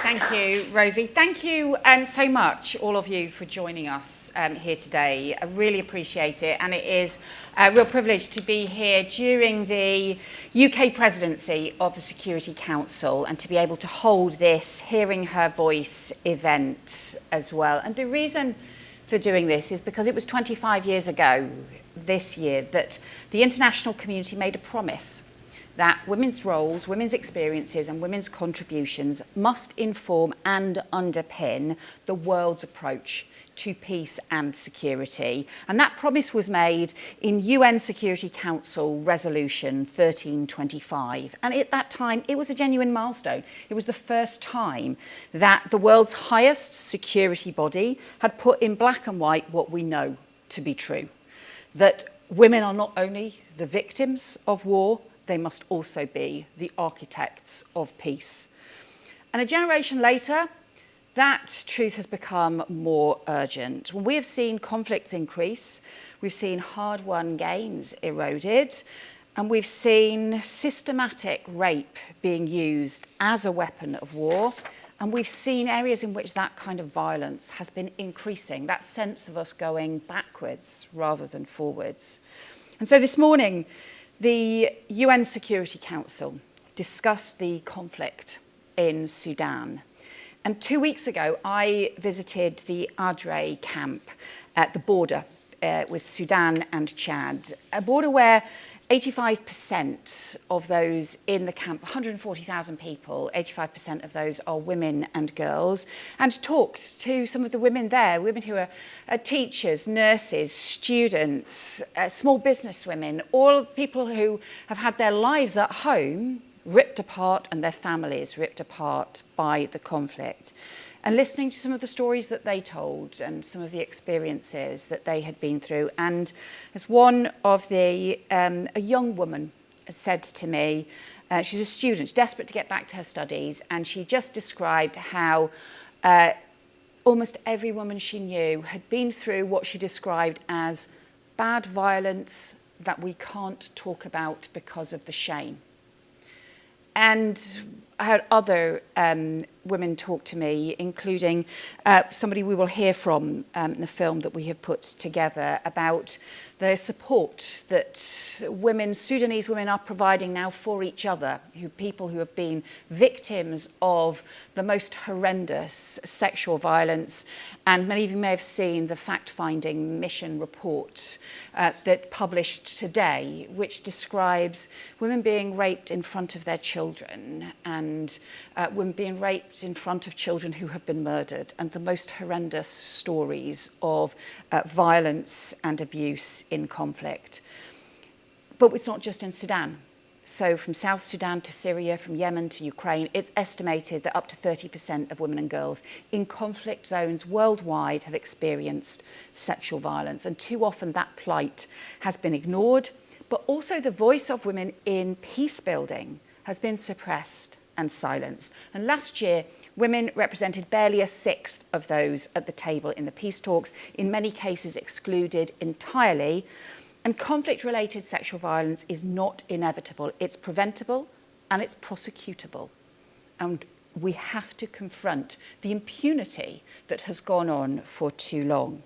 Thank you, Rosie. Thank you so much, all of you, for joining us here today. I really appreciate it, and it is a real privilege to be here during the UK presidency of the Security Council and to be able to hold this Hearing Her Voice event as well. And the reason for doing this is because it was 25 years ago this year that the international community made a promise that women's roles, women's experiences and women's contributions must inform and underpin the world's approach to peace and security. And that promise was made in UN Security Council Resolution 1325. And at that time, it was a genuine milestone. It was the first time that the world's highest security body had put in black and white what we know to be true, that women are not only the victims of war, they must also be the architects of peace. And a generation later, that truth has become more urgent. When we have seen conflicts increase, we've seen hard-won gains eroded, and we've seen systematic rape being used as a weapon of war, and we've seen areas in which that kind of violence has been increasing, that sense of us going backwards rather than forwards. And so this morning, the UN Security Council discussed the conflict in Sudan. And 2 weeks ago, I visited the Adre camp at the border with Sudan and Chad, a border where 85% of those in the camp, 140,000 people, 85% of those are women and girls, and talked to some of the women there, women who are teachers, nurses, students, small business women, all people who have had their lives at home ripped apart and their families ripped apart by the conflict. And listening to some of the stories that they told and some of the experiences that they had been through. And as one of a young woman said to me, she's a student, desperate to get back to her studies, and she just described how almost every woman she knew had been through what she described as bad violence that we can't talk about because of the shame. And I heard other women talk to me, including somebody we will hear from in the film that we have put together about the support that women, Sudanese women, are providing now for each other, people who have been victims of the most horrendous sexual violence. And many of you may have seen the fact-finding mission report that published today, which describes women being raped in front of their children and women being raped in front of children who have been murdered, and the most horrendous stories of violence and abuse in conflict. But it's not just in Sudan. So from South Sudan to Syria, from Yemen to Ukraine, it's estimated that up to 30% of women and girls in conflict zones worldwide have experienced sexual violence. And too often that plight has been ignored, but also the voice of women in peace building has been suppressed and silenced. And last year, women represented barely a sixth of those at the table in the peace talks, in many cases excluded entirely. And conflict-related sexual violence is not inevitable. It's preventable and it's prosecutable. And we have to confront the impunity that has gone on for too long.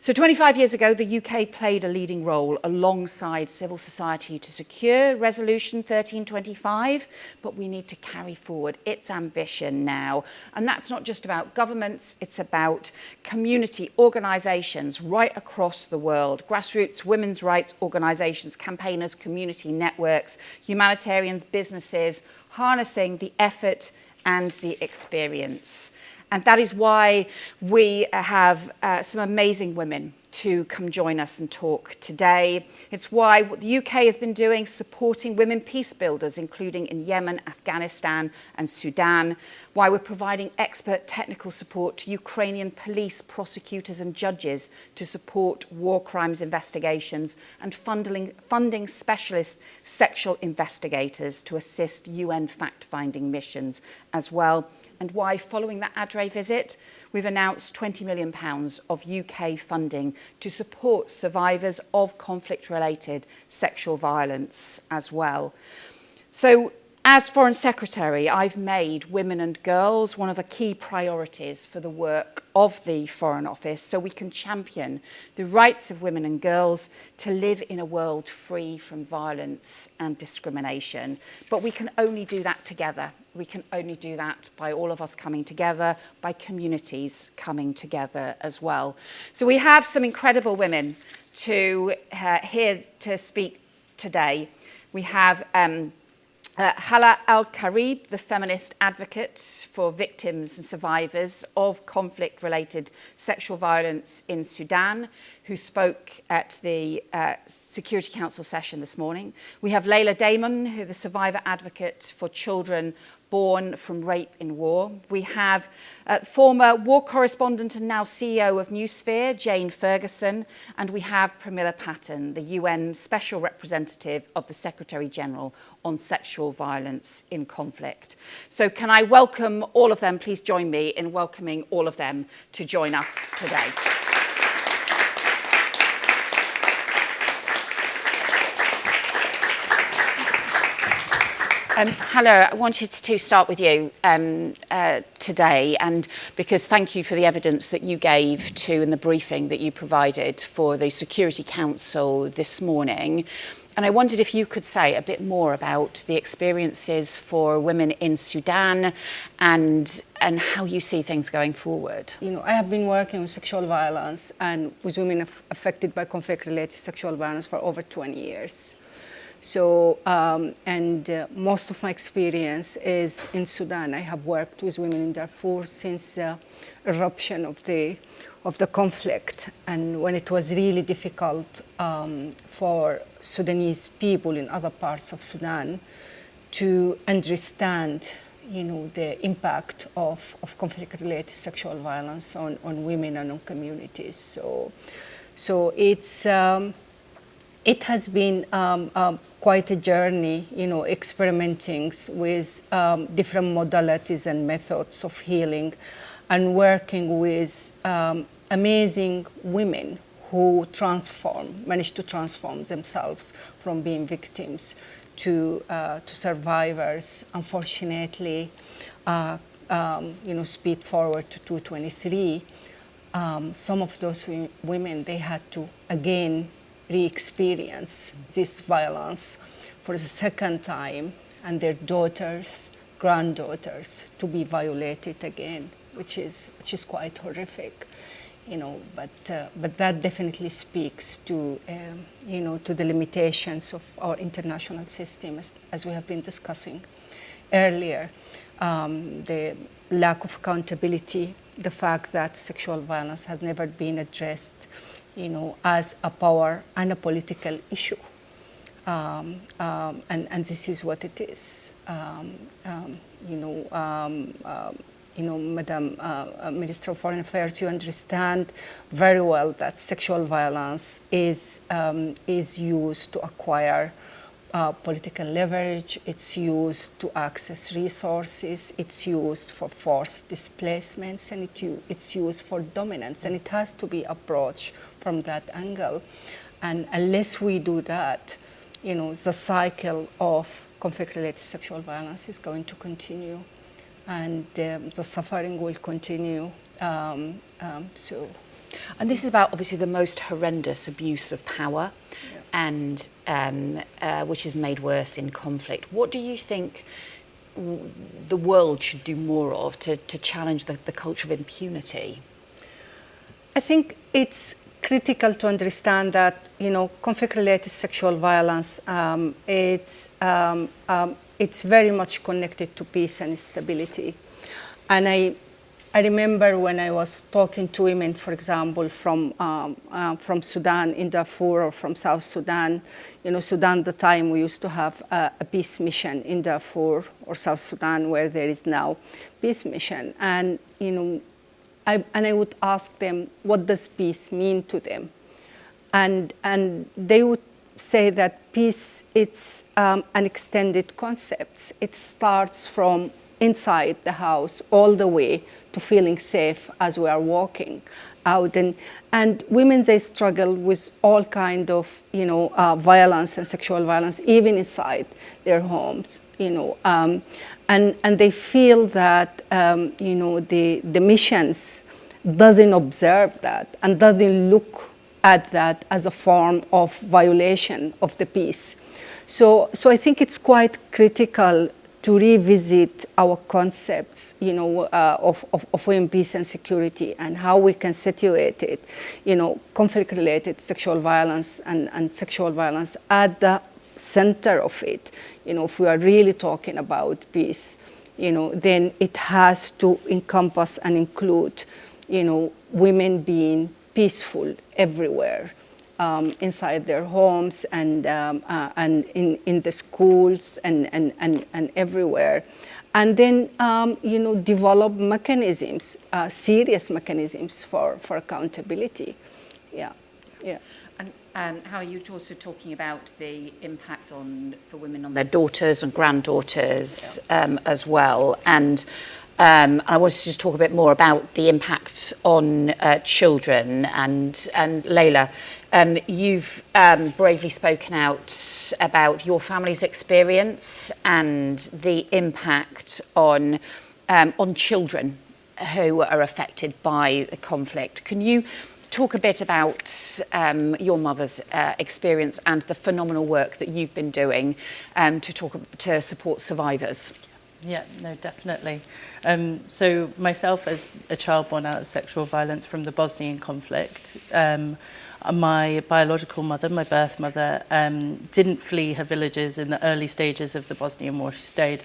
So 25 years ago, the UK played a leading role alongside civil society to secure Resolution 1325, but we need to carry forward its ambition now. And that's not just about governments, it's about community organisations right across the world, grassroots women's rights organisations, campaigners, community networks, humanitarians, businesses, harnessing the effort and the experience. And that is why we have some amazing women to come join us and talk today. It's why what the UK has been doing, supporting women peace builders, including in Yemen, Afghanistan and Sudan, why we're providing expert technical support to Ukrainian police, prosecutors and judges to support war crimes investigations, and funding specialist sexual investigators to assist UN fact-finding missions as well. And why, following that Adre visit, we've announced £20 million of UK funding to support survivors of conflict-related sexual violence as well. So As Foreign Secretary, I've made women and girls one of the key priorities for the work of the Foreign Office, so we can champion the rights of women and girls to live in a world free from violence and discrimination. But we can only do that together. We can only do that by all of us coming together, by communities coming together as well. So we have some incredible women here to speak today. We have Hala Al Karib, the feminist advocate for victims and survivors of conflict-related sexual violence in Sudan, who spoke at the Security Council session this morning. We have Lejla Damon, who the survivor advocate for children born from rape in war. We have former war correspondent and now CEO of NewsHour, Jane Fergurson, and we have Pramila Patten, the UN Special Representative of the Secretary General on Sexual Violence in Conflict. So can I welcome all of them? Please join me in welcoming all of them to join us today. Hala, I wanted to start with you today, and because thank you for the evidence that you gave to in the briefing that you provided for the Security Council this morning. And I wondered if you could say a bit more about the experiences for women in Sudan and how you see things going forward. You know, I have been working with sexual violence and with women affected by conflict-related sexual violence for over 20 years. So, most of my experience is in Sudan. I have worked with women in Darfur since the eruption of the conflict, and when it was really difficult for Sudanese people in other parts of Sudan to understand, you know, the impact of conflict-related sexual violence on women and on communities. So it has been quite a journey, you know, experimenting with different modalities and methods of healing and working with amazing women who manage to transform themselves from being victims to survivors. Unfortunately, you know, speed forward to 2023, some of those women, they had to again re-experience this violence for the second time, and their daughters, granddaughters, to be violated again, which is quite horrific, you know. But that definitely speaks to you know, to the limitations of our international system, as we have been discussing earlier. The lack of accountability, the fact that sexual violence has never been addressed, you know, as a power and a political issue, and this is what it is. You know, Madam Minister of Foreign Affairs, you understand very well that sexual violence is used to acquire political leverage. It's used to access resources. It's used for forced displacements, and it's used for dominance. And it has to be approached from that angle. And unless we do that, you know, the cycle of conflict-related sexual violence is going to continue, and the suffering will continue. And this is about, obviously, the most horrendous abuse of power, yeah, and which is made worse in conflict. What do you think the world should do more of to challenge the culture of impunity? I think it's critical to understand that, you know, conflict-related sexual violence, it's very much connected to peace and stability. And I remember when I was talking to women, for example, from Sudan in Darfur, or from South Sudan. You know, Sudan, the time we used to have a peace mission in Darfur or South Sudan, where there is now peace mission. And, you know, I would ask them, what does peace mean to them? And they would say that peace, it's an extended concept. It starts from inside the house all the way to feeling safe as we are walking out. And women, they struggle with all kind of, you know, violence and sexual violence, even inside their homes. and they feel that the missions doesn't observe that and doesn't look at that as a form of violation of the peace. So I think it's quite critical to revisit our concepts, of UN peace and security and how we can situate it, conflict-related sexual violence and sexual violence at the center of it. If we are really talking about peace, then it has to encompass and include, women being peaceful everywhere, inside their homes and in the schools and everywhere. And then, develop mechanisms, serious mechanisms for accountability. Yeah. And how are you also talking about the impact for women on their daughters and granddaughters as well? And I wanted to just talk a bit more about the impact on children. And Lejla, you've bravely spoken out about your family's experience and the impact on children who are affected by the conflict. Can you talk a bit about your mother's experience and the phenomenal work that you've been doing to support survivors? Yeah, no, definitely. So myself, as a child born out of sexual violence from the Bosnian conflict, my biological mother, my birth mother, didn't flee her villages in the early stages of the Bosnian War. She stayed,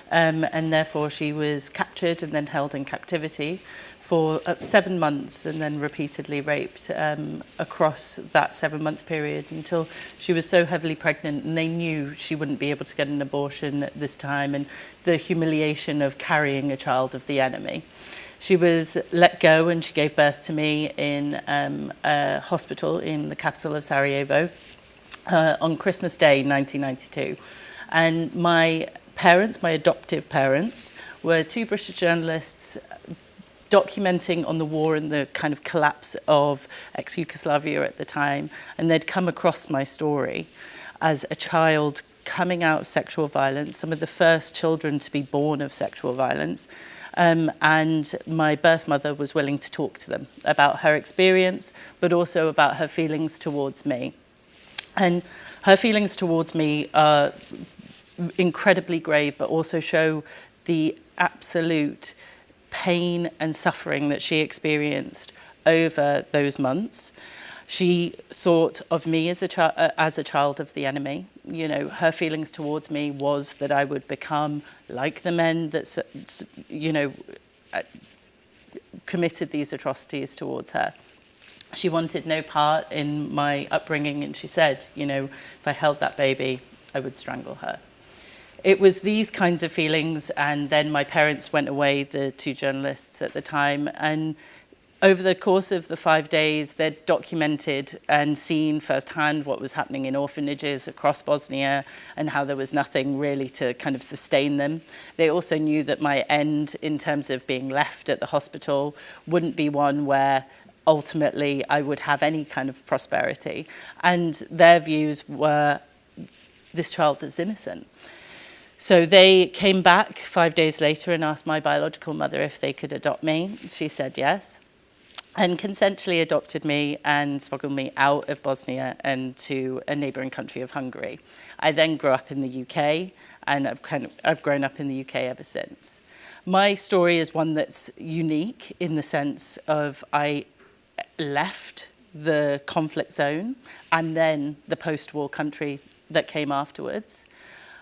and therefore she was captured and then held in captivity for 7 months and then repeatedly raped across that 7-month period until she was so heavily pregnant and they knew she wouldn't be able to get an abortion at this time, and the humiliation of carrying a child of the enemy. She was let go and she gave birth to me in a hospital in the capital of Sarajevo on Christmas Day 1992. And my parents, my adoptive parents, were 2 British journalists documenting on the war and the kind of collapse of ex-Yugoslavia at the time, and they'd come across my story as a child coming out of sexual violence, some of the first children to be born of sexual violence, and my birth mother was willing to talk to them about her experience, but also about her feelings towards me. And her feelings towards me are incredibly grave, but also show the absolute pain and suffering that she experienced over those months. She thought of me as a child of the enemy. Her feelings towards me was that I would become like the men that, committed these atrocities towards her. She wanted no part in my upbringing, and she said, if I held that baby, I would strangle her. It was these kinds of feelings, and then my parents went away, the 2 journalists at the time, and over the course of the 5 days, they'd documented and seen firsthand what was happening in orphanages across Bosnia and how there was nothing really to kind of sustain them. They also knew that my end in terms of being left at the hospital wouldn't be one where ultimately I would have any kind of prosperity. And their views were, this child is innocent. So they came back 5 days later and asked my biological mother if they could adopt me. She said yes, and consensually adopted me and smuggled me out of Bosnia and to a neighbouring country of Hungary. I then grew up in the UK, and I've grown up in the UK ever since. My story is one that's unique in the sense of I left the conflict zone and then the post-war country that came afterwards.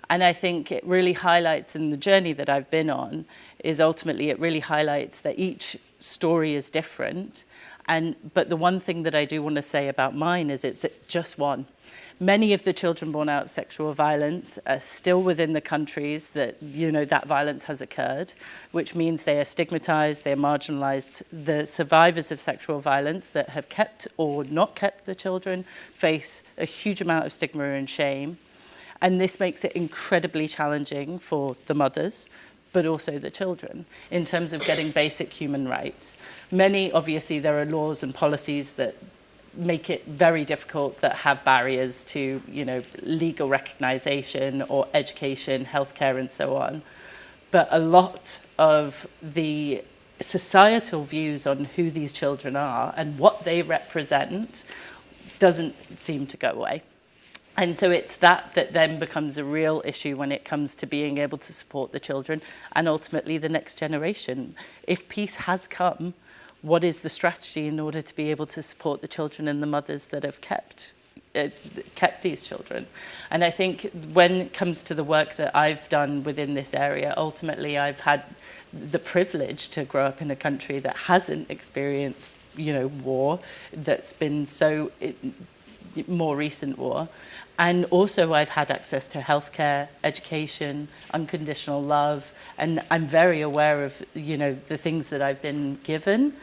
And I think it really highlights, in the journey that I've been on, is ultimately it really highlights that each story is different. But the one thing that I do want to say about mine is it's just one. Many of the children born out of sexual violence are still within the countries that, that violence has occurred, which means they are stigmatized, they're marginalized. The survivors of sexual violence that have kept or not kept the children face a huge amount of stigma and shame. And this makes it incredibly challenging for the mothers, but also the children, in terms of getting basic human rights. Obviously, there are laws and policies that make it very difficult, that have barriers to, legal recognition or education, healthcare, and so on. But a lot of the societal views on who these children are and what they represent doesn't seem to go away. And so it's that then becomes a real issue when it comes to being able to support the children and ultimately the next generation. If peace has come, what is the strategy in order to be able to support the children and the mothers that have kept these children? And I think when it comes to the work that I've done within this area, ultimately I've had the privilege to grow up in a country that hasn't experienced, war, that's been so more recent war. And also I've had access to healthcare, education, unconditional love, and I'm very aware of, the things that I've been given.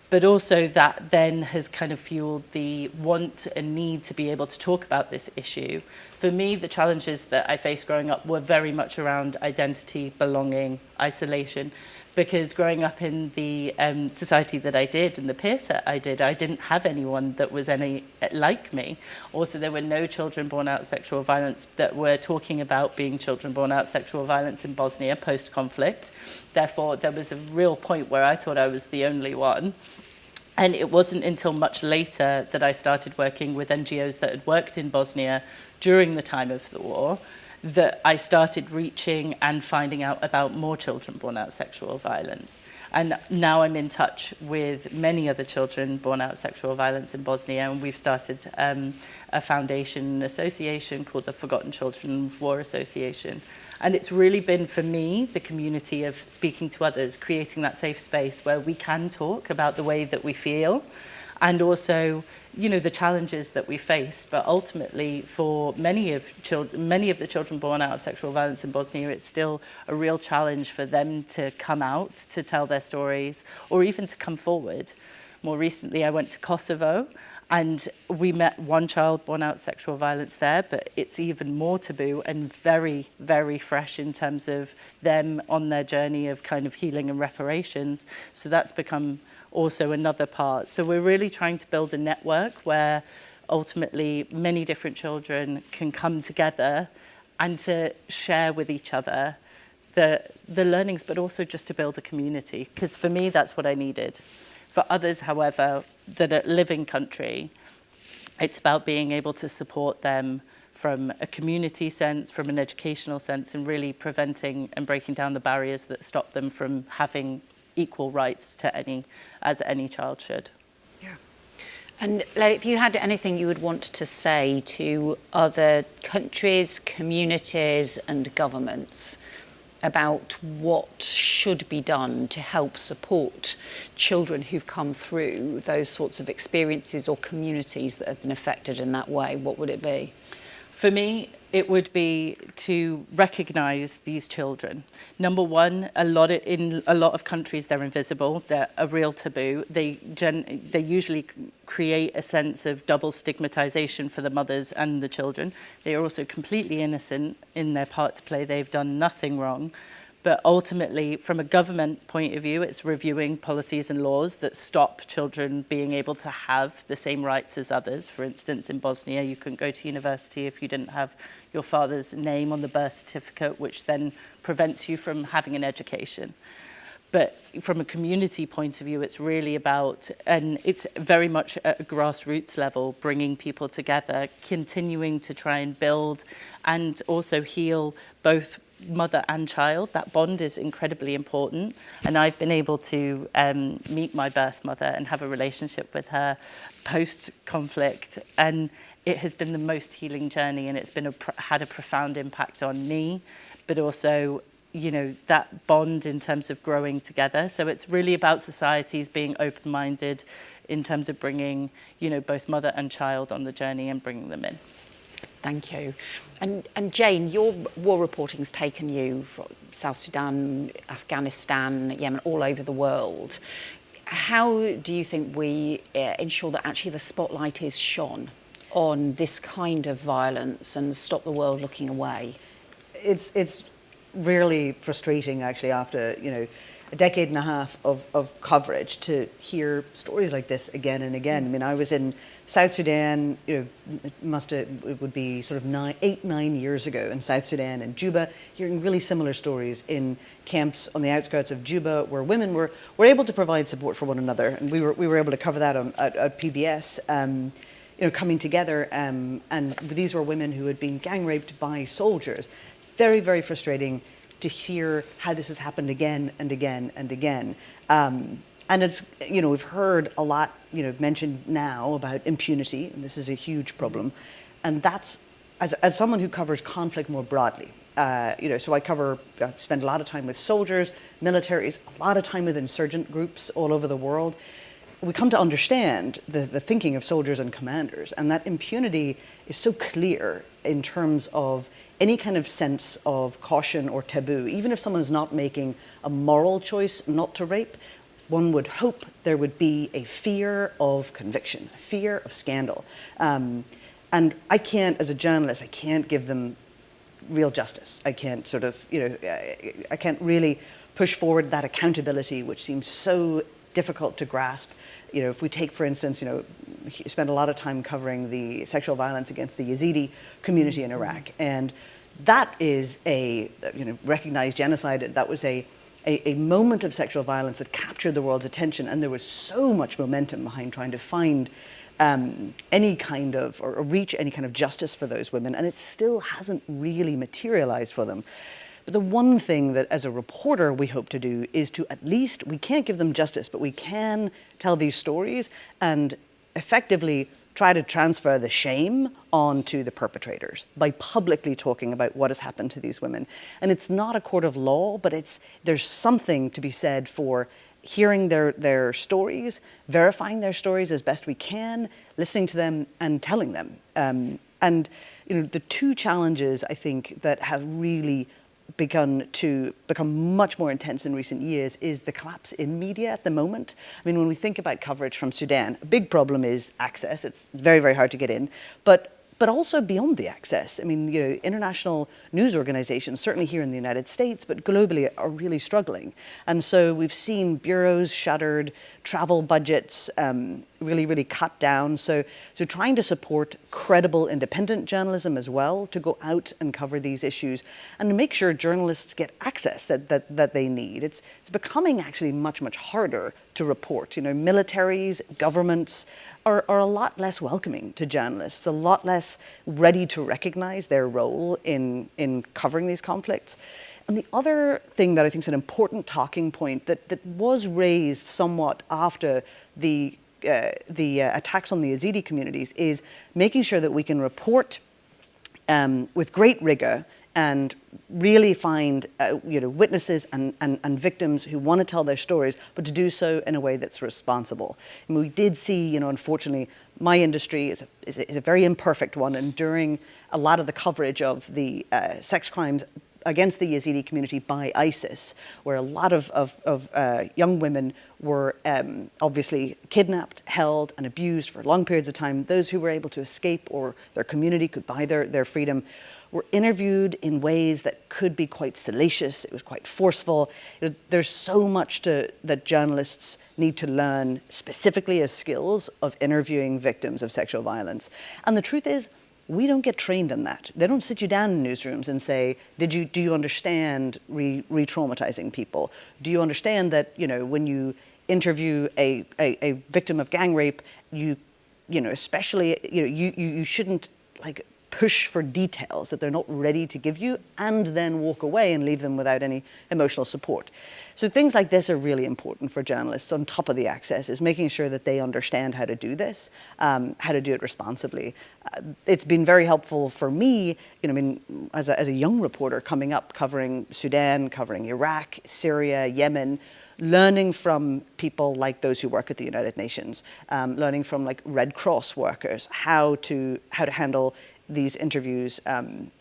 But also that then has kind of fueled the want and need to be able to talk about this issue. For me, the challenges that I faced growing up were very much around identity, belonging, isolation, because growing up in the society that I did and the peers that I didn't have anyone that was any like me. Also, there were no children born out of sexual violence that were talking about being children born out of sexual violence in Bosnia post-conflict. Therefore, there was a real point where I thought I was the only one. And it wasn't until much later that I started working with NGOs that had worked in Bosnia during the time of the war that I started reaching and finding out about more children born out of sexual violence. And now I'm in touch with many other children born out of sexual violence in Bosnia, and we've started a foundation association called the Forgotten Children of War Association. And it's really been, for me, the community of speaking to others, creating that safe space where we can talk about the way that we feel and also, the challenges that we face. But ultimately, for many of the children born out of sexual violence in Bosnia, it's still a real challenge for them to come out, to tell their stories, or even to come forward. More recently, I went to Kosovo, and we met one child born out of sexual violence there, but it's even more taboo and very, very fresh in terms of them on their journey of kind of healing and reparations. So that's become also another part. So we're really trying to build a network where ultimately many different children can come together and to share with each other the learnings, but also just to build a community. Because for me, that's what I needed. For others, however, that live in country, it's about being able to support them from a community sense, from an educational sense, and really preventing and breaking down the barriers that stop them from having equal rights to as any child should. Yeah. And if you had anything you would want to say to other countries, communities and governments about what should be done to help support children who've come through those sorts of experiences or communities that have been affected in that way, what would it be? For me, it would be to recognise these children. Number one, in a lot of countries they're invisible, they're a real taboo. They usually create a sense of double stigmatisation for the mothers and the children. They are also completely innocent in their part to play. They've done nothing wrong. But ultimately, from a government point of view, it's reviewing policies and laws that stop children being able to have the same rights as others. For instance, in Bosnia, you couldn't go to university if you didn't have your father's name on the birth certificate, which then prevents you from having an education. But from a community point of view, it's really about, and it's very much at a grassroots level, bringing people together, continuing to try and build and also heal both mother and child. That bond is incredibly important, and I've been able to meet my birth mother and have a relationship with her post-conflict, and it has been the most healing journey, and it's been had a profound impact on me, but also that bond in terms of growing together. So it's really about societies being open-minded in terms of bringing both mother and child on the journey and bringing them in. Thank you. And Jane, your war reporting's taken you from South Sudan, Afghanistan, Yemen, all over the world. How do you think we ensure that actually the spotlight is shone on this kind of violence and stop the world looking away? It's really frustrating, actually, after, you know, a decade and a half of coverage, to hear stories like this again and again. I mean, I was in South Sudan, you know, it would be sort of 8, 9 years ago in South Sudan and Juba, hearing really similar stories in camps on the outskirts of Juba, where women were able to provide support for one another, and we were able to cover that at PBS. You know, coming together, and these were women who had been gang raped by soldiers. It's very, very frustrating to hear how this has happened again and again and again. And it's, you know, we've heard a lot, you know, mentioned now about impunity, and this is a huge problem. And that's, as someone who covers conflict more broadly, you know, so I spend a lot of time with soldiers, militaries, a lot of time with insurgent groups all over the world. We come to understand the thinking of soldiers and commanders, and that impunity is so clear in terms of any kind of sense of caution or taboo. Even if someone is not making a moral choice not to rape, one would hope there would be a fear of conviction, a fear of scandal. And I can't, as a journalist, I can't give them real justice. I can't sort of, you know, I can't really push forward that accountability, which seems so difficult to grasp. You know, if we take, for instance, you know, spend a lot of time covering the sexual violence against the Yazidi community in Iraq, and that is a, you know, recognized genocide. That was a moment of sexual violence that captured the world's attention, and there was so much momentum behind trying to find any kind of, or reach any kind of justice for those women, and it still hasn't really materialized for them. But the one thing that, as a reporter, we hope to do is to at least, we can't give them justice, but we can tell these stories and effectively try to transfer the shame onto the perpetrators by publicly talking about what has happened to these women. And it's not a court of law, but there's something to be said for hearing their stories, verifying their stories as best we can, listening to them and telling them. And you know, the two challenges, I think, that have really begun to become much more intense in recent years is the collapse in media at the moment. I mean, when we think about coverage from Sudan, a big problem is access. It's very, very hard to get in, but also beyond the access. I mean, you know, international news organizations, certainly here in the United States, but globally, are really struggling. And so we've seen bureaus shuttered, travel budgets really, really cut down. So trying to support credible independent journalism as well, to go out and cover these issues and to make sure journalists get access that they need. It's becoming actually much, much harder to report. You know, militaries, governments are a lot less welcoming to journalists, a lot less ready to recognize their role in covering these conflicts. And the other thing that I think is an important talking point that was raised somewhat after the attacks on the Yazidi communities is making sure that we can report with great rigor and really find you know, witnesses and victims who want to tell their stories, but to do so in a way that's responsible. And we did see, you know, unfortunately, my industry is a very imperfect one, and during a lot of the coverage of the sex crimes against the Yazidi community by ISIS, where a lot of young women were obviously kidnapped, held, and abused for long periods of time. Those who were able to escape or their community could buy their freedom were interviewed in ways that could be quite salacious. It was quite forceful. You know, there's so much that journalists need to learn, specifically as skills of interviewing victims of sexual violence. And the truth is, we don't get trained in that. They don't sit you down in newsrooms and say, do you understand re-traumatizing people? Do you understand that, you know, when you interview a victim of gang rape, you know, especially, you know, you shouldn't like push for details that they're not ready to give you and then walk away and leave them without any emotional support. So things like this are really important for journalists on top of the access, is making sure that they understand how to do this, how to do it responsibly. It's been very helpful for me, you know, I mean, as a young reporter coming up, covering Sudan, covering Iraq, Syria, Yemen, learning from people like those who work at the United Nations, learning from like Red Cross workers, how to handle these interviews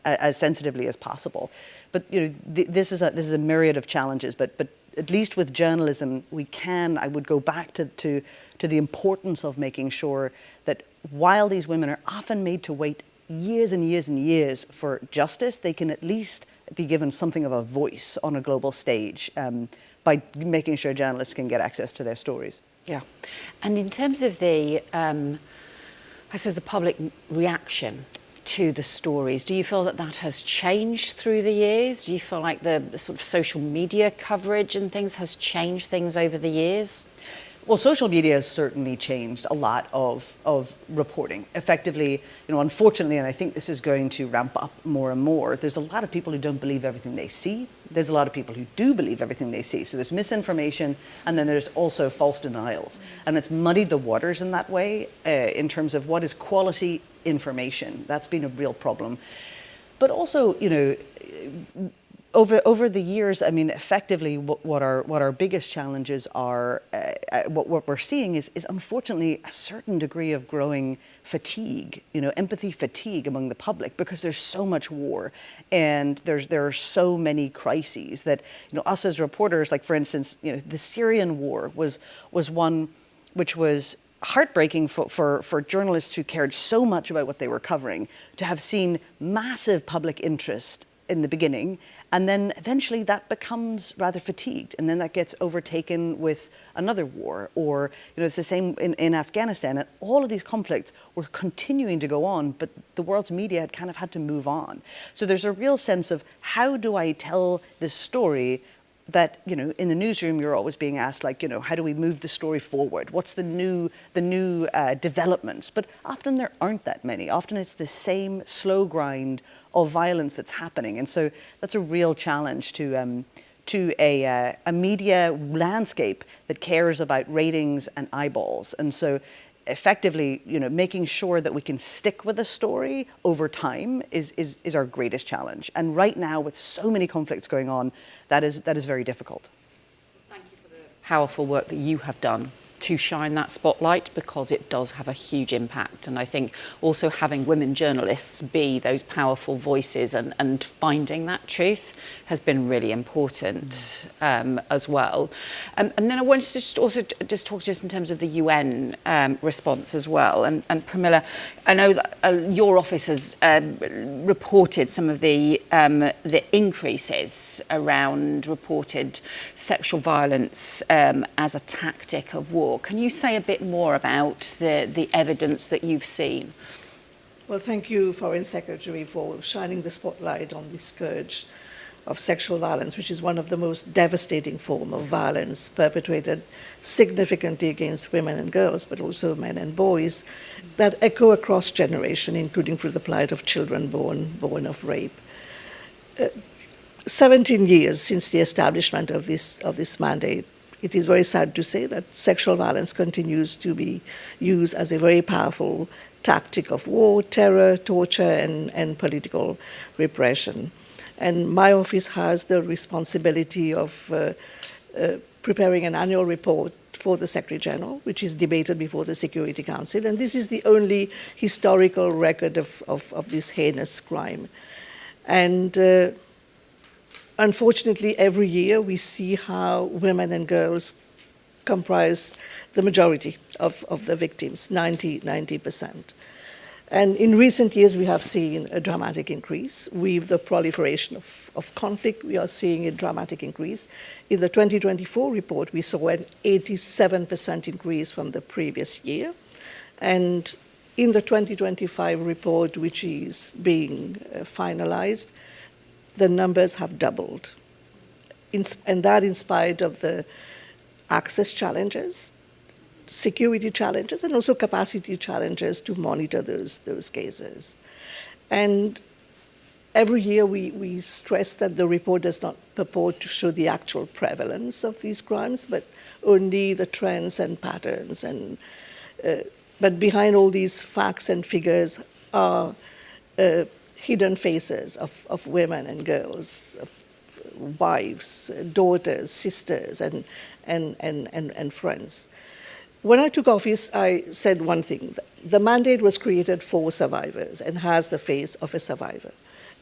as sensitively as possible. But you know, this is a myriad of challenges. But at least with journalism, I would go back to the importance of making sure that while these women are often made to wait years and years and years for justice, they can at least be given something of a voice on a global stage by making sure journalists can get access to their stories. Yeah. And in terms of the, I suppose, the public reaction to the stories, do you feel that that has changed through the years? Do you feel like the sort of social media coverage and things has changed things over the years? Well, social media has certainly changed a lot of reporting. Effectively, unfortunately, and I think this is going to ramp up more and more, there's a lot of people who don't believe everything they see. There's a lot of people who do believe everything they see. So there's misinformation, and then there's also false denials. And it's muddied the waters in that way in terms of what is quality information. That's been a real problem. But also, over the years, I mean, effectively, what our biggest challenges are, what we're seeing is unfortunately a certain degree of growing fatigue, empathy fatigue among the public, because there's so much war, and there are so many crises that us as reporters, like for instance, the Syrian war was one which was heartbreaking for journalists who cared so much about what they were covering, to have seen massive public interest in the beginning, and then eventually that becomes rather fatigued, and then that gets overtaken with another war. Or it's the same in Afghanistan, and all of these conflicts were continuing to go on, but the world's media had kind of had to move on. So there's a real sense of, how do I tell this story that, in the newsroom you're always being asked, like, how do we move the story forward? What's the new developments? But often there aren't that many. Often it's the same slow grind of violence that's happening. And so that's a real challenge to a media landscape that cares about ratings and eyeballs. And so effectively, making sure that we can stick with a story over time is our greatest challenge. And right now, with so many conflicts going on, that is very difficult. Thank you for the powerful work that you have done to shine that spotlight, because it does have a huge impact. And I think also having women journalists be those powerful voices and finding that truth has been really important as well. And then I wanted to just talk in terms of the UN response as well. And Pramila, I know that your office has reported some of the increases around reported sexual violence as a tactic of war. Can you say a bit more about the evidence that you've seen? Well, thank you, Foreign Secretary, for shining the spotlight on the scourge of sexual violence, which is one of the most devastating forms of violence perpetrated significantly against women and girls, but also men and boys, that echo across generation, including through the plight of children born of rape. 17 years since the establishment of this mandate, it is very sad to say that sexual violence continues to be used as a very powerful tactic of war, terror, torture, and political repression. And my office has the responsibility of preparing an annual report for the Secretary General, which is debated before the Security Council. And this is the only historical record of this heinous crime. And unfortunately, every year we see how women and girls comprise the majority of the victims, 90%. And in recent years, we have seen a dramatic increase. With the proliferation of conflict, we are seeing a dramatic increase. In the 2024 report, we saw an 87% increase from the previous year. And in the 2025 report, which is being finalized, the numbers have doubled. And that in spite of the access challenges, security challenges, and also capacity challenges to monitor those cases. And every year we stress that the report does not purport to show the actual prevalence of these crimes, but only the trends and patterns. And but behind all these facts and figures are hidden faces of women and girls, of wives, daughters, sisters, and friends. When I took office, I said one thing. The mandate was created for survivors and has the face of a survivor.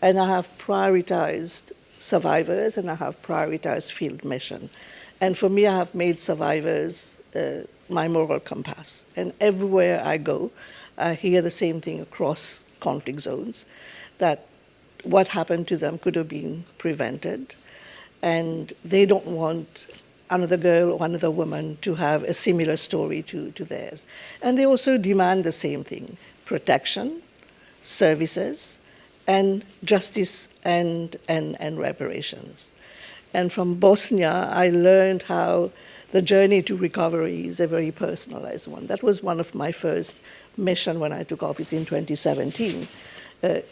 And I have prioritized survivors, and I have prioritized field mission. And for me, I have made survivors my moral compass. And everywhere I go, I hear the same thing across conflict zones, that what happened to them could have been prevented, and they don't want another girl or another woman to have a similar story to theirs. And they also demand the same thing: protection, services, and justice and reparations. And from Bosnia, I learned how the journey to recovery is a very personalized one. That was one of my first missions when I took office in 2017. I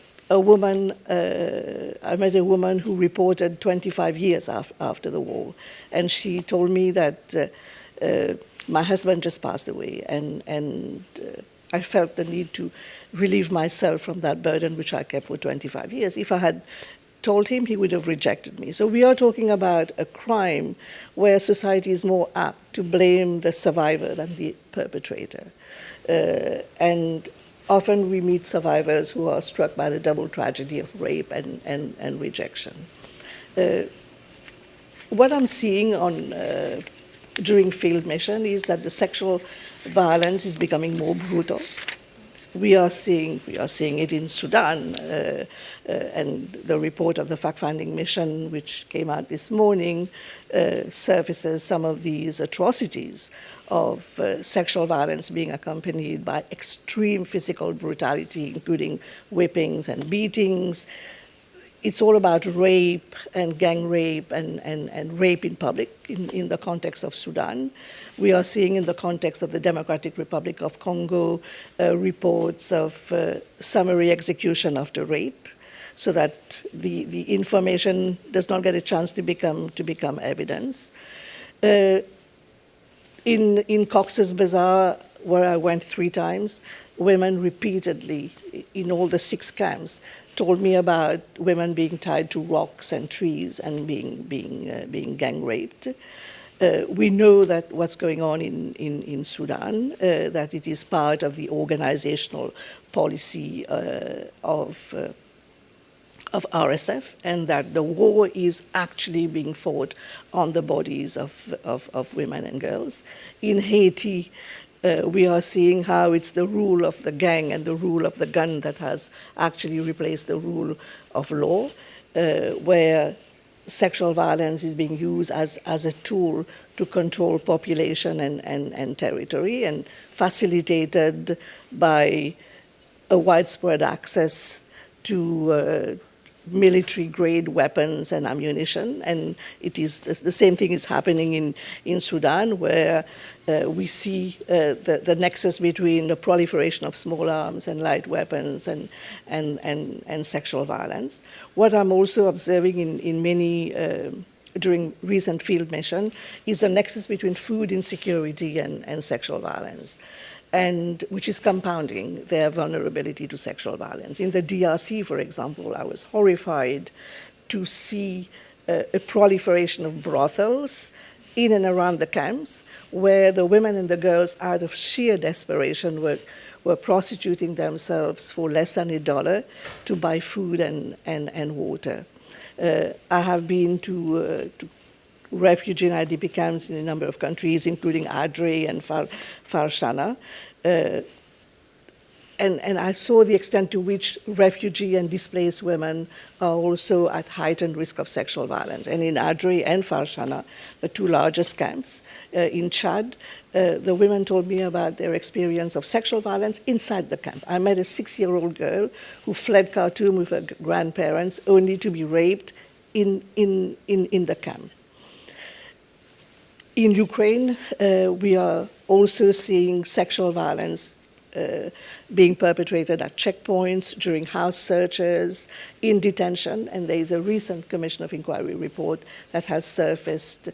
met a woman who reported 25 years after the war, and she told me that my husband just passed away, and I felt the need to relieve myself from that burden which I kept for 25 years. If I had told him, he would have rejected me. So we are talking about a crime where society is more apt to blame the survivor than the perpetrator. And often we meet survivors who are struck by the double tragedy of rape and rejection. What I'm seeing during field mission is that the sexual violence is becoming more brutal. We are seeing it in Sudan, and the report of the fact-finding mission, which came out this morning, surfaces some of these atrocities of sexual violence being accompanied by extreme physical brutality, including whippings and beatings. It's all about rape and gang rape and rape in public in the context of Sudan. We are seeing in the context of the Democratic Republic of Congo reports of summary execution after rape, so that the information does not get a chance to become evidence. In Cox's Bazar, where I went 3 times, women repeatedly, in all the 6 camps, told me about women being tied to rocks and trees and being gang raped. We know that what's going on in Sudan, that it is part of the organizational policy of RSF, and that the war is actually being fought on the bodies of women and girls. In Haiti, we are seeing how it's the rule of the gang and the rule of the gun that has actually replaced the rule of law, where sexual violence is being used as a tool to control population and territory, and facilitated by a widespread access to military-grade weapons and ammunition. And it is the same thing is happening in Sudan, where we see the nexus between the proliferation of small arms and light weapons and sexual violence. What I'm also observing in many, during recent field mission, is the nexus between food insecurity and sexual violence, and which is compounding their vulnerability to sexual violence. In the DRC, for example, I was horrified to see a proliferation of brothels in and around the camps, where the women and the girls, out of sheer desperation, were prostituting themselves for less than $1 to buy food and water. I have been to refugee and IDP camps in a number of countries, including Adre and Farshana. And I saw the extent to which refugee and displaced women are also at heightened risk of sexual violence. And in Adre and Farshana, the 2 largest camps in Chad, the women told me about their experience of sexual violence inside the camp. I met a 6-year-old girl who fled Khartoum with her grandparents only to be raped in the camp. In Ukraine, we are also seeing sexual violence being perpetrated at checkpoints, during house searches, in detention, and there is a recent Commission of Inquiry report that has surfaced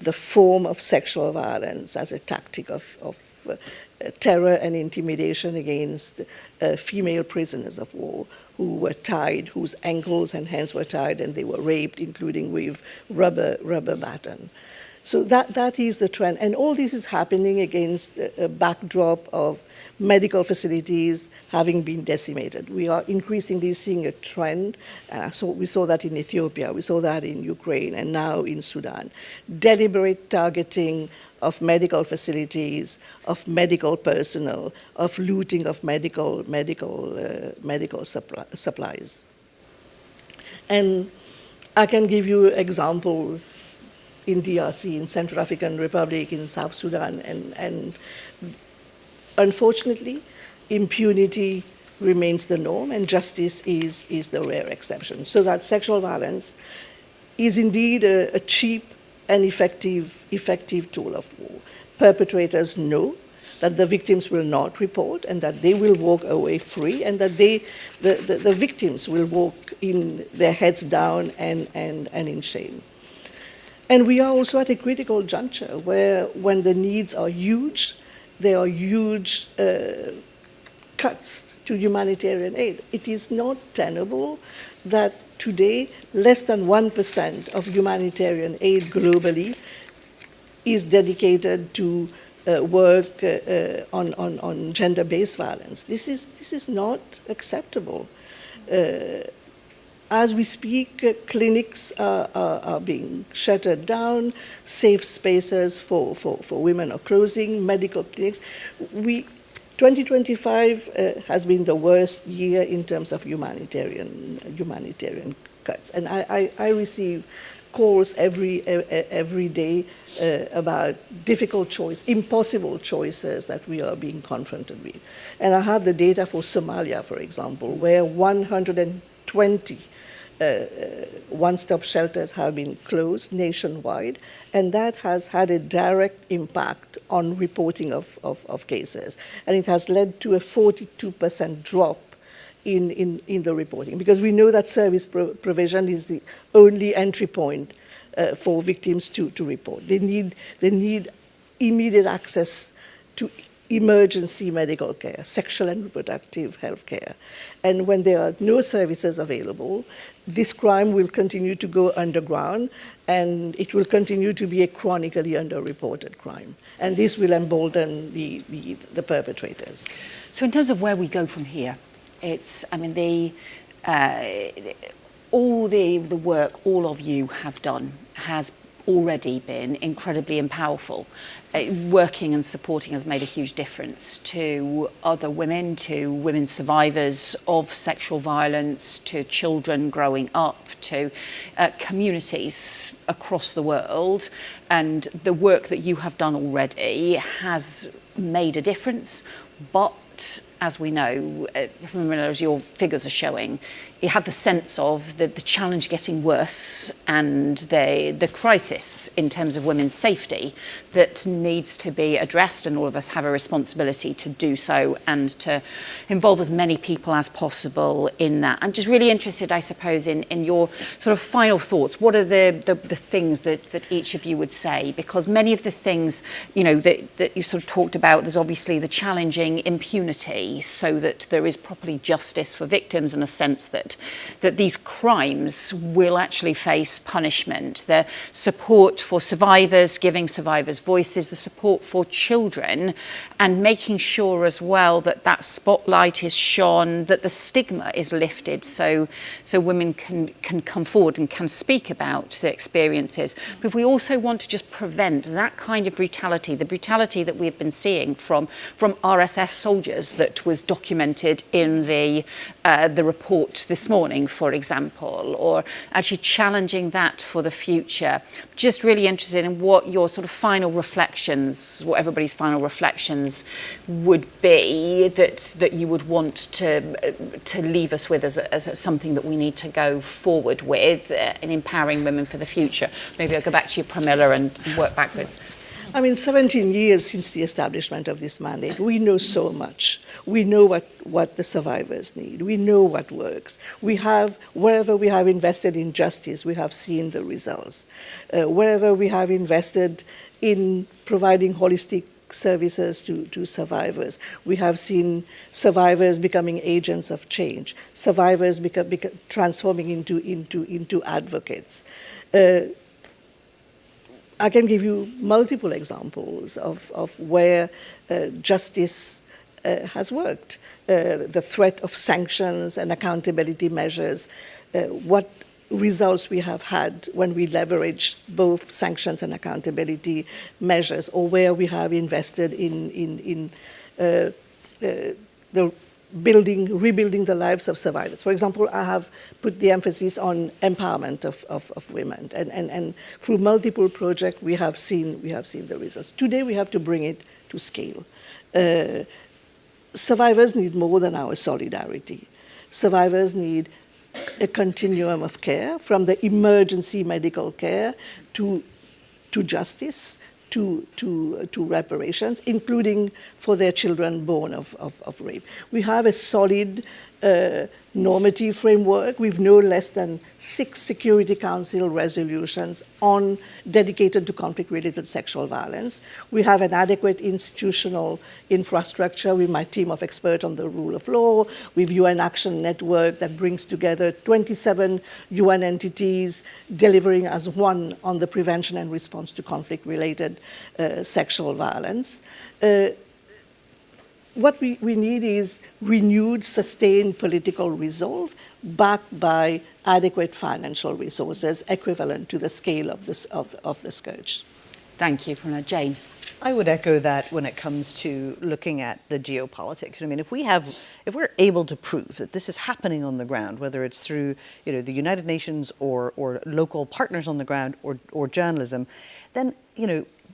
the form of sexual violence as a tactic of terror and intimidation against female prisoners of war who were tied, whose ankles and hands were tied, and they were raped, including with rubber baton. So that is the trend. And all this is happening against a backdrop of medical facilities having been decimated. We are increasingly seeing a trend. We saw that in Ethiopia, we saw that in Ukraine, and now in Sudan. Deliberate targeting of medical facilities, of medical personnel, of looting of medical supplies. And I can give you examples in DRC, in Central African Republic, in South Sudan, and unfortunately, impunity remains the norm, and justice is the rare exception. So that sexual violence is indeed a cheap and effective tool of war. Perpetrators know that the victims will not report and that they will walk away free, and that the victims will walk in their heads down and in shame. And we are also at a critical juncture where, when the needs are huge, there are huge cuts to humanitarian aid. It is not tenable that today less than 1% of humanitarian aid globally is dedicated to work on gender-based violence. This is not acceptable. As we speak, clinics are being shuttered down, safe spaces for women are closing, medical clinics. 2025 has been the worst year in terms of humanitarian cuts. And I receive calls every day about difficult choices, impossible choices that we are being confronted with. And I have the data for Somalia, for example, where 120 one-stop shelters have been closed nationwide, and that has had a direct impact on reporting of cases. And it has led to a 42% drop in the reporting, because we know that service provision is the only entry point for victims to report. They need immediate access to emergency medical care, sexual and reproductive health care. And when there are no services available, this crime will continue to go underground, and it will continue to be a chronically underreported crime. And this will embolden the perpetrators. So in terms of where we go from here, it's, I mean, all the work all of you have done has already been incredibly powerful. Working and supporting has made a huge difference to other women, to women survivors of sexual violence, to children growing up, to communities across the world. And the work that you have done already has made a difference, but as we know, as your figures are showing, you have the sense of the challenge getting worse and the crisis in terms of women's safety that needs to be addressed, and all of us have a responsibility to do so and to involve as many people as possible in that. I'm just really interested, I suppose, in your sort of final thoughts. What are the things that each of you would say? Because many of the things, you know, that you sort of talked about, there's obviously the challenging impunity so that there is properly justice for victims, and a sense that these crimes will actually face punishment. The support for survivors, giving survivors voices, the support for children, and making sure as well that that spotlight is shone, that the stigma is lifted, so women can come forward and can speak about their experiences. But if we also want to just prevent that kind of brutality, the brutality that we've been seeing from RSF soldiers that was documented in the report this morning, for example, or actually challenging that for the future. Just really interested in what your sort of final reflections, what everybody's final reflections would be that you would want to leave us with as something that we need to go forward with in empowering women for the future. Maybe I'll go back to you, Pramila, and work backwards. I mean, 17 years since the establishment of this mandate, we know so much. We know what the survivors need. We know what works. We have, wherever we have invested in justice, we have seen the results. Wherever we have invested in providing holistic services to survivors, we have seen survivors becoming agents of change, survivors transforming into advocates. I can give you multiple examples of where justice has worked. The threat of sanctions and accountability measures, what results we have had when we leverage both sanctions and accountability measures, or where we have invested in the rebuilding the lives of survivors. For example, I have put the emphasis on empowerment of women, and through multiple projects we have seen the results. Today we have to bring it to scale. Survivors need more than our solidarity. Survivors need a continuum of care, from the emergency medical care to justice, to reparations, including for their children born of rape. We have a solid normative framework with no less than 6 Security Council resolutions dedicated to conflict-related sexual violence. We have an adequate institutional infrastructure with my team of experts on the rule of law, with UN Action Network that brings together 27 UN entities delivering as one on the prevention and response to conflict-related sexual violence. What we need is renewed, sustained political resolve backed by adequate financial resources equivalent to the scale of the scourge. Thank you, Pramila. Jane. I would echo that when it comes to looking at the geopolitics. I mean, if we're able to prove that this is happening on the ground, whether it's through the United Nations or local partners on the ground or journalism, then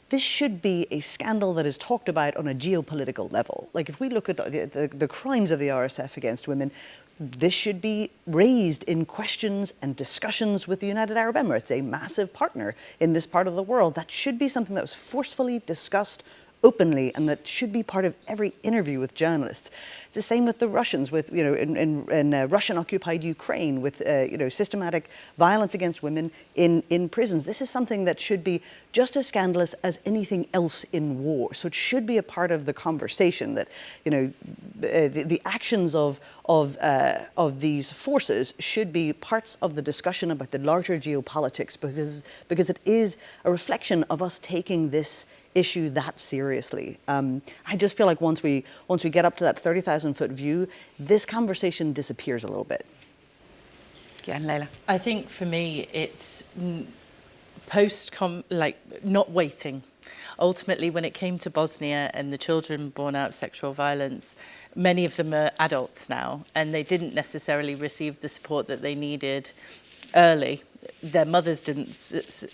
this should be a scandal that is talked about on a geopolitical level. Like, if we look at the crimes of the RSF against women, this should be raised in questions and discussions with the United Arab Emirates, a massive partner in this part of the world. That should be something that was forcefully discussed openly, and that should be part of every interview with journalists. It's the same with the Russians, with in Russian-occupied Ukraine, with systematic violence against women in prisons. This is something that should be just as scandalous as anything else in war. So it should be a part of the conversation that the actions of these forces should be parts of the discussion about the larger geopolitics, because it is a reflection of us taking this issue that seriously. I just feel like once we get up to that 30,000-foot view, this conversation disappears a little bit. Yeah, and Lejla. I think for me, it's not waiting. Ultimately, when it came to Bosnia and the children born out of sexual violence, many of them are adults now, and they didn't necessarily receive the support that they needed early. Their mothers didn't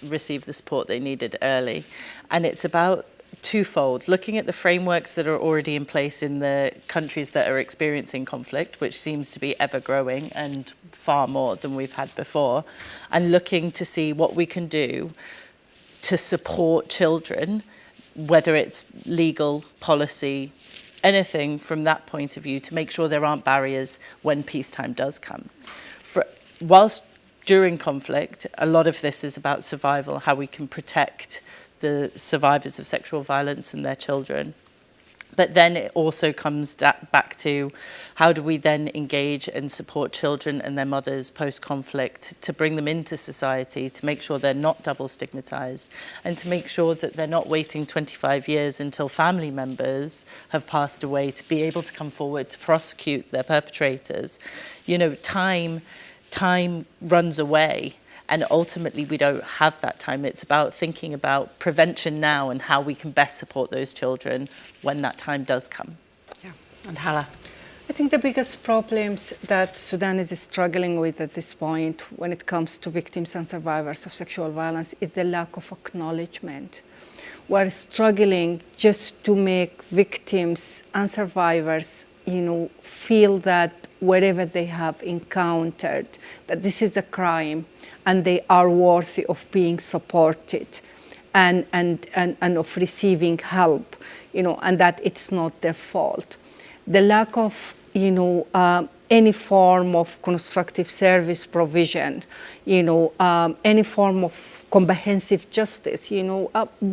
receive the support they needed early. And it's about twofold: looking at the frameworks that are already in place in the countries that are experiencing conflict, which seems to be ever growing and far more than we've had before, and looking to see what we can do to support children, whether it's legal, policy, anything from that point of view, to make sure there aren't barriers when peacetime does come. Whilst during conflict, a lot of this is about survival, how we can protect the survivors of sexual violence and their children. But then it also comes back to how do we then engage and support children and their mothers post-conflict to bring them into society, to make sure they're not double stigmatized, and to make sure that they're not waiting 25 years until family members have passed away to be able to come forward to prosecute their perpetrators. Time runs away, and ultimately we don't have that time. It's about thinking about prevention now and how we can best support those children when that time does come. Yeah, and Hala. I think the biggest problems that Sudan is struggling with at this point when it comes to victims and survivors of sexual violence is the lack of acknowledgement. We're struggling just to make victims and survivors feel that wherever they have encountered that this is a crime and they are worthy of being supported and of receiving help, and that it's not their fault. The lack of, any form of constructive service provision, any form of comprehensive justice,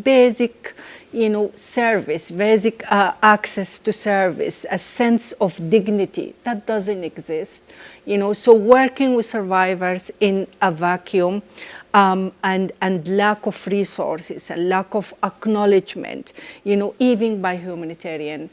basic, service, basic access to service, a sense of dignity, that doesn't exist. So working with survivors in a vacuum and lack of resources, a lack of acknowledgement, even by humanitarian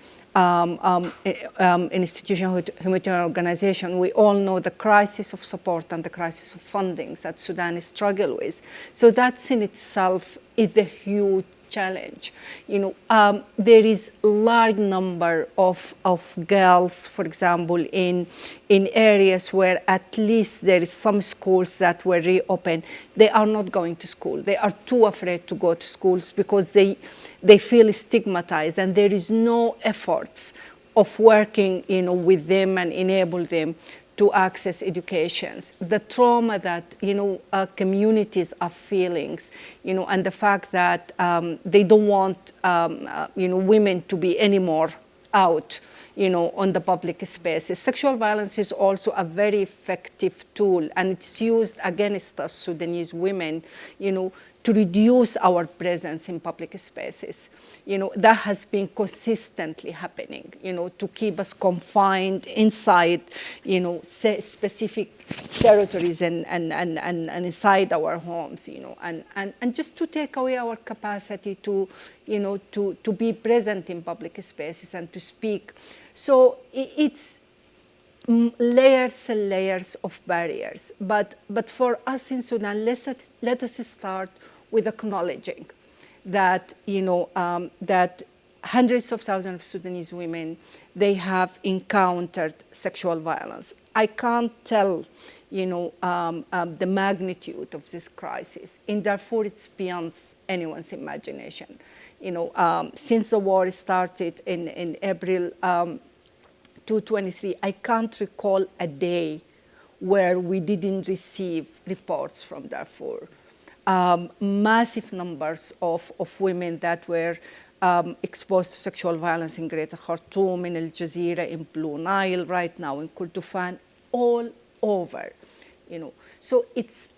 institution, humanitarian organization. We all know the crisis of support and the crisis of funding that Sudan is struggling with. So that's in itself is the huge challenge. There is a large number of girls, for example, in areas where at least there is some schools that were reopened. They are not going to school. They are too afraid to go to schools because they feel stigmatized, and there is no efforts of working, with them and enable them to access educations. The trauma that, communities are feeling, and the fact that they don't want, women to be anymore out, on the public spaces. Sexual violence is also a very effective tool, and it's used against us Sudanese women, to reduce our presence in public spaces. That has been consistently happening, to keep us confined inside, specific territories and inside our homes, and just to take away our capacity to, to be present in public spaces and to speak. So it's layers and layers of barriers. But for us in Sudan, let us start with acknowledging that, that hundreds of thousands of Sudanese women, they have encountered sexual violence. I can't tell, the magnitude of this crisis. In Darfur, it's beyond anyone's imagination. Since the war started in April 2023, I can't recall a day where we didn't receive reports from Darfur. Massive numbers of women that were exposed to sexual violence in Greater Khartoum, in Al Jazeera, in Blue Nile, right now in Kordofan, all over. So it's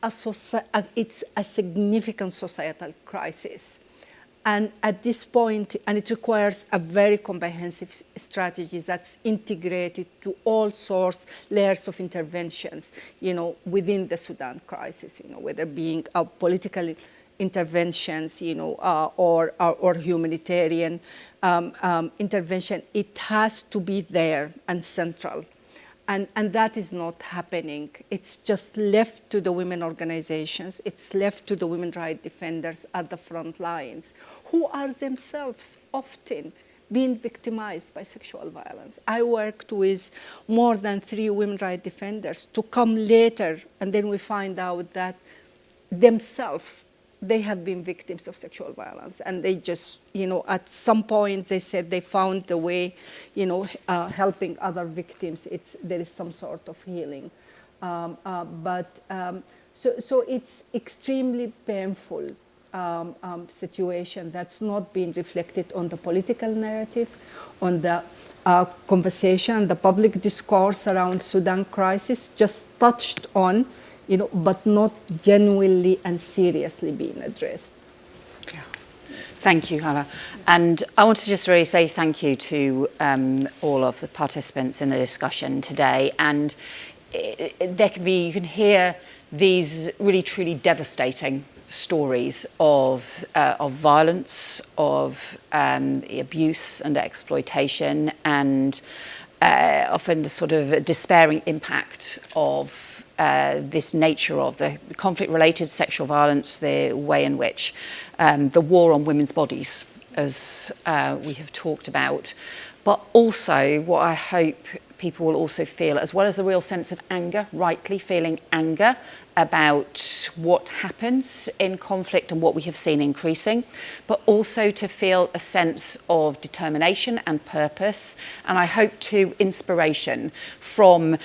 a significant societal crisis. And at this point, and it requires a very comprehensive strategy that's integrated to all sorts, layers of interventions, within the Sudan crisis, whether being political interventions, or humanitarian intervention. It has to be there and central. And that is not happening. It's just left to the women organizations. It's left to the women rights defenders at the front lines, who are themselves often being victimized by sexual violence. I worked with more than 3 women rights defenders to come later, and then we find out that themselves, they have been victims of sexual violence. And they just, at some point they said they found the way, helping other victims. There is some sort of healing. So it's extremely painful situation that's not being reflected on the political narrative, on the conversation, the public discourse around Sudan crisis, just touched on, but not genuinely and seriously being addressed. Yeah. Thank you, Hala. And I want to just really say thank you to all of the participants in the discussion today. And you can hear these really truly devastating stories of violence, of abuse and exploitation, and often the sort of despairing impact of this nature of the conflict-related sexual violence, the way in which the war on women's bodies, as we have talked about, but also what I hope people will also feel, as well as the real sense of anger, rightly feeling anger about what happens in conflict and what we have seen increasing, but also to feel a sense of determination and purpose, and I hope too inspiration from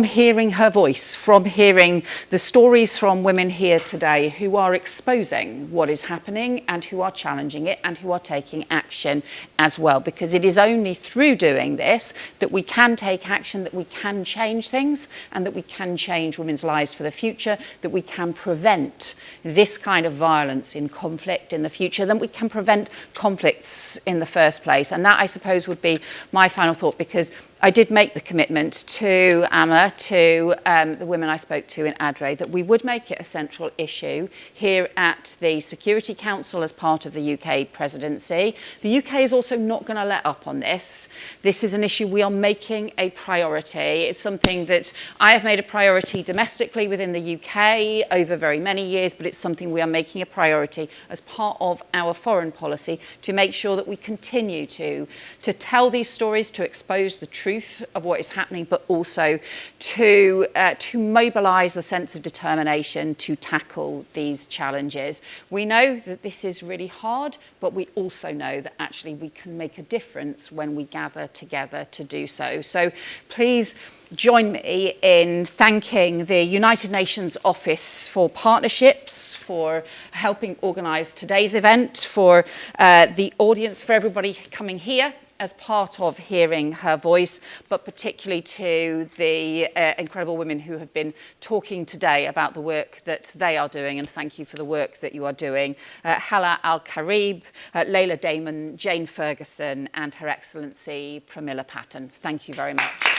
hearing her voice, from hearing the stories from women here today who are exposing what is happening and who are challenging it and who are taking action as well, because it is only through doing this that we can take action, that we can change things, and that we can change women's lives for the future, that we can prevent this kind of violence in conflict in the future, then we can prevent conflicts in the first place. And that, I suppose, would be my final thought, because I did make the commitment to Amma, to the women I spoke to in Adre, that we would make it a central issue here at the Security Council as part of the UK presidency. The UK is also not going to let up on this. This is an issue we are making a priority. It's something that I have made a priority domestically within the UK over very many years, but it's something we are making a priority as part of our foreign policy to make sure that we continue to tell these stories, to expose the truth of what is happening, but also to mobilise a sense of determination to tackle these challenges. We know that this is really hard, but we also know that actually we can make a difference when we gather together to do so. So please join me in thanking the United Nations Office for Partnerships for helping organise today's event, for the audience, for everybody coming here as part of hearing her voice, but particularly to the incredible women who have been talking today about the work that they are doing, and thank you for the work that you are doing. Hala Al Karib, Lejla, Damon, Jane Fergurson, and Her Excellency Pramila Patten. Thank you very much.